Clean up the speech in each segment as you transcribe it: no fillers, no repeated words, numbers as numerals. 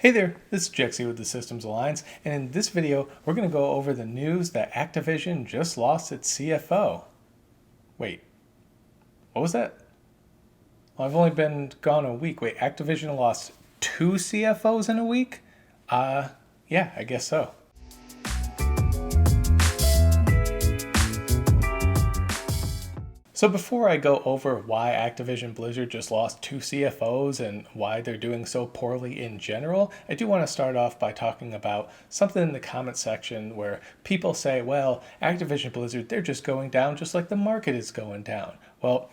Hey there, this is Jexy with the Systems Alliance, and in this video, we're going to go over the news that Activision just lost its CFO. Wait, what was that? Well, I've only been gone a week. Wait, Activision lost 2 CFOs in a week? Yeah, I guess so. So before I go over why Activision Blizzard just lost 2 CFOs and why they're doing so poorly in general, I do want to start off by talking about something in the comment section where people say, well, Activision Blizzard, they're just going down just like the market is going down. Well,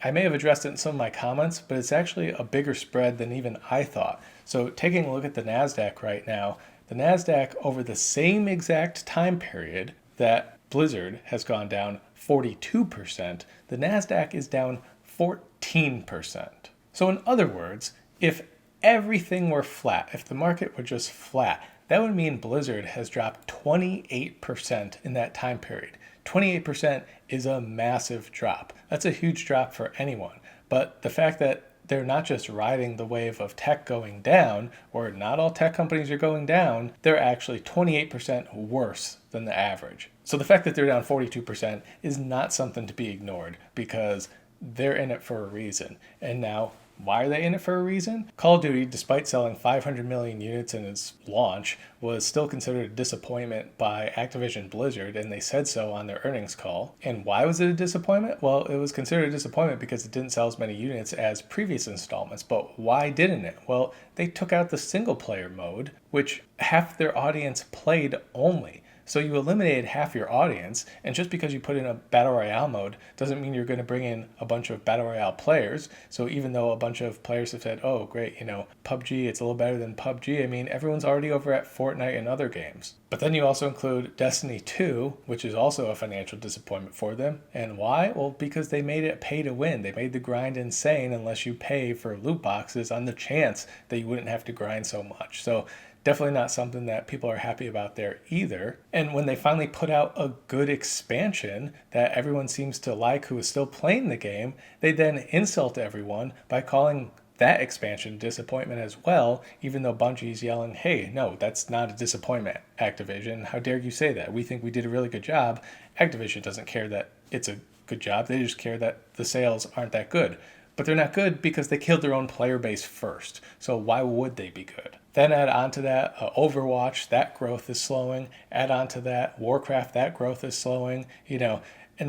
I may have addressed it in some of my comments, but it's actually a bigger spread than even I thought. So taking a look at the NASDAQ right now, the NASDAQ over the same exact time period that Blizzard has gone down 42%, the NASDAQ is down 14%. So in other words, if everything were flat, if the market were just flat, that would mean Blizzard has dropped 28% in that time period. 28% is a massive drop. That's a huge drop for anyone. But the fact that they're not just riding the wave of tech going down, or not all tech companies are going down, they're actually 28% worse than the average. So the fact that they're down 42% is not something to be ignored because they're in it for a reason. And now, why are they in it for a reason? Call of Duty, despite selling 500 million units in its launch, was still considered a disappointment by Activision Blizzard, and they said so on their earnings call. And why was it a disappointment? Well, it was considered a disappointment because it didn't sell as many units as previous installments. But why didn't it? Well, they took out the single player mode, which half their audience played only. So you eliminated half your audience, and just because you put in a Battle Royale mode doesn't mean you're going to bring in a bunch of Battle Royale players. So even though a bunch of players have said, oh, great, PUBG, it's a little better than PUBG, I mean, everyone's already over at Fortnite and other games. But then you also include Destiny 2, which is also a financial disappointment for them. And why? Well, because they made it pay to win. They made the grind insane unless you pay for loot boxes on the chance that you wouldn't have to grind so much. So definitely not something that people are happy about there either. And when they finally put out a good expansion that everyone seems to like who is still playing the game, they then insult everyone by calling that expansion disappointment as well, even though Bungie's yelling, hey, no, that's not a disappointment, Activision. How dare you say that? We think we did a really good job. Activision doesn't care that it's a good job. They just care that the sales aren't that good. But they're not good because they killed their own player base first. So why would they be good? Then add on to that Overwatch, that growth is slowing. Add on to that Warcraft, that growth is slowing. And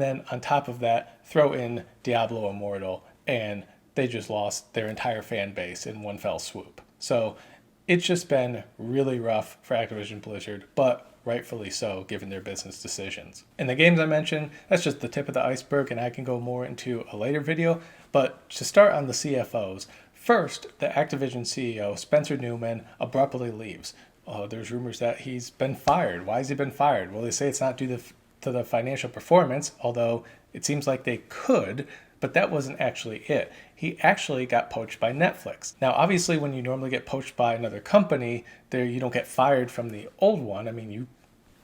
then on top of that, throw in Diablo Immortal, and they just lost their entire fan base in one fell swoop. So it's just been really rough for Activision Blizzard, but rightfully so, given their business decisions. And the games I mentioned, that's just the tip of the iceberg, and I can go more into a later video. But to start on the CFOs, first, the Activision CEO, Spencer Neumann, abruptly leaves. There's rumors that he's been fired. Why has he been fired? Well, they say it's not due to the financial performance, although it seems like they could, but that wasn't actually it. He actually got poached by Netflix. Now, obviously, when you normally get poached by another company, you don't get fired from the old one. I mean, you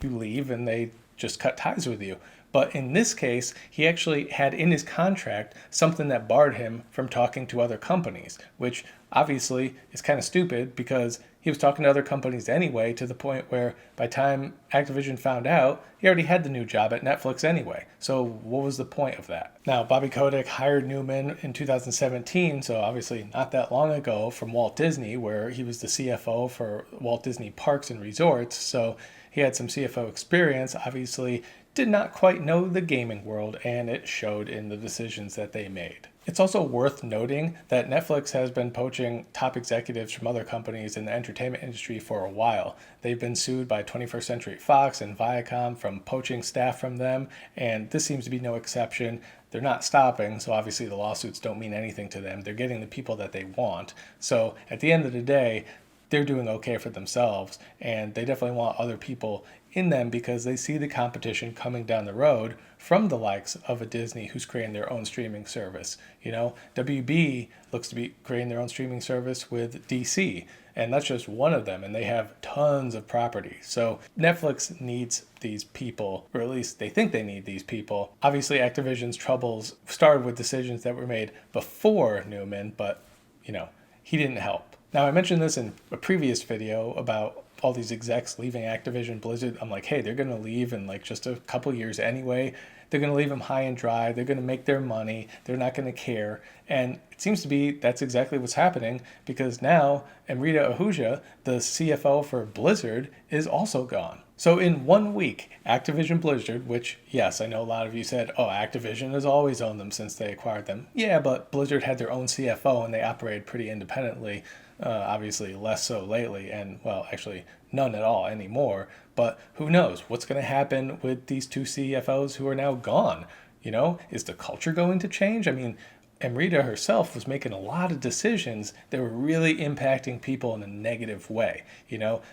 leave and they just cut ties with you. But in this case, he actually had in his contract something that barred him from talking to other companies, which obviously is kind of stupid because he was talking to other companies anyway, to the point where by the time Activision found out, he already had the new job at Netflix anyway. So what was the point of that? Now, Bobby Kotick hired Neumann in 2017, so obviously not that long ago, from Walt Disney, where he was the CFO for Walt Disney Parks and Resorts. So he had some CFO experience, obviously did not quite know the gaming world, and it showed in the decisions that they made. It's also worth noting that Netflix has been poaching top executives from other companies in the entertainment industry for a while. They've been sued by 21st Century Fox and Viacom from poaching staff from them, and this seems to be no exception. They're not stopping, so obviously the lawsuits don't mean anything to them. They're getting the people that they want. So at the end of the day, they're doing okay for themselves, and they definitely want other people in them because they see the competition coming down the road from the likes of a Disney who's creating their own streaming service. WB looks to be creating their own streaming service with DC, and that's just one of them, and they have tons of properties. So Netflix needs these people, or at least they think they need these people. Obviously, Activision's troubles started with decisions that were made before Neumann, but he didn't help. Now, I mentioned this in a previous video about all these execs leaving Activision Blizzard. I'm like, hey, they're going to leave in like just a couple years anyway. They're going to leave them high and dry. They're going to make their money. They're not going to care. And it seems to be that's exactly what's happening, because now Amrita Ahuja, the CFO for Blizzard, is also gone. So in 1 week, Activision Blizzard, which, yes, I know a lot of you said, oh, Activision has always owned them since they acquired them. Yeah, but Blizzard had their own CFO and they operated pretty independently. Obviously less so lately, and well, actually none at all anymore. But who knows what's going to happen with these two CFOs who are now gone? Is the culture going to change? I mean, Amrita herself was making a lot of decisions that were really impacting people in a negative way.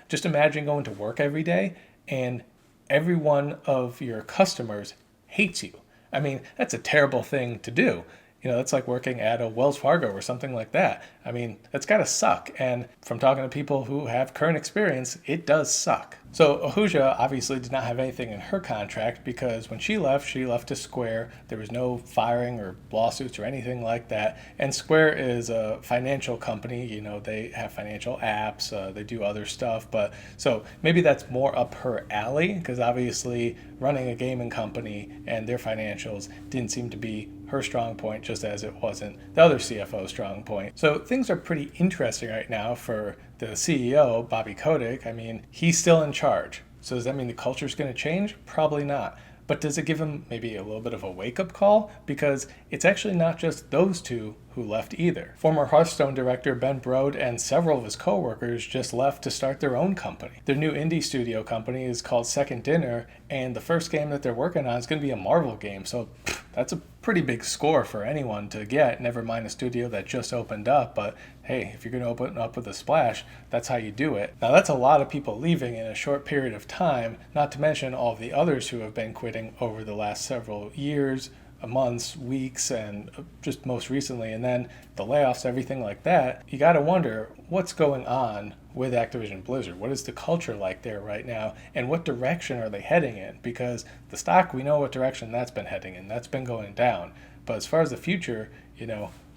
Just imagine going to work every day and every one of your customers hates you. I mean, that's a terrible thing to do. That's like working at a Wells Fargo or something like that. I mean, that's got to suck. And from talking to people who have current experience, it does suck. So Ahuja obviously did not have anything in her contract, because when she left to Square. There was no firing or lawsuits or anything like that. And Square is a financial company. They have financial apps. They do other stuff. But so maybe that's more up her alley, because obviously running a gaming company and their financials didn't seem to be her strong point, just as it wasn't the other CFO's strong point. So things are pretty interesting right now for the CEO, Bobby Kotick. I mean, he's still in charge. So does that mean the culture is going to change? Probably not. But does it give him maybe a little bit of a wake-up call? Because it's actually not just those two who left either. Former Hearthstone director Ben Brode and several of his co-workers just left to start their own company. Their new indie studio company is called Second Dinner, and the first game that they're working on is going to be a Marvel game. So that's a pretty big score for anyone to get, never mind a studio that just opened up. But hey, if you're going to open up with a splash, that's how you do it. Now, that's a lot of people leaving in a short period of time, not to mention all of the others who have been quitting over the last several years, months, weeks, and just most recently, and then the layoffs, everything like that. You got to wonder what's going on with Activision Blizzard. What is the culture like there right now, and what direction are they heading in? Because the stock, we know what direction that's been heading in. That's been going down. But as far as the future,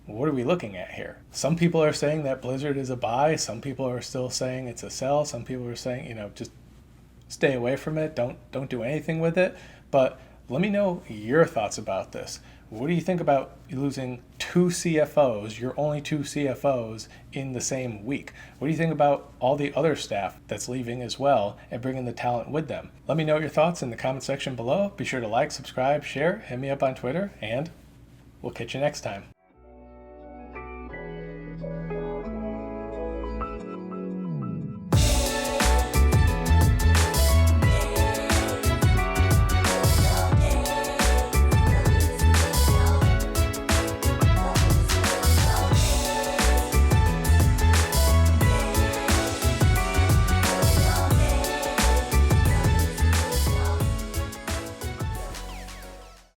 what are we looking at here? Some people are saying that Blizzard is a buy. Some people are still saying it's a sell. Some people are saying, just stay away from it. Don't do anything with it. But let me know your thoughts about this. What do you think about losing two CFOs, your only two CFOs, in the same week? What do you think about all the other staff that's leaving as well and bringing the talent with them? Let me know your thoughts in the comment section below. Be sure to like, subscribe, share, hit me up on Twitter, and we'll catch you next time.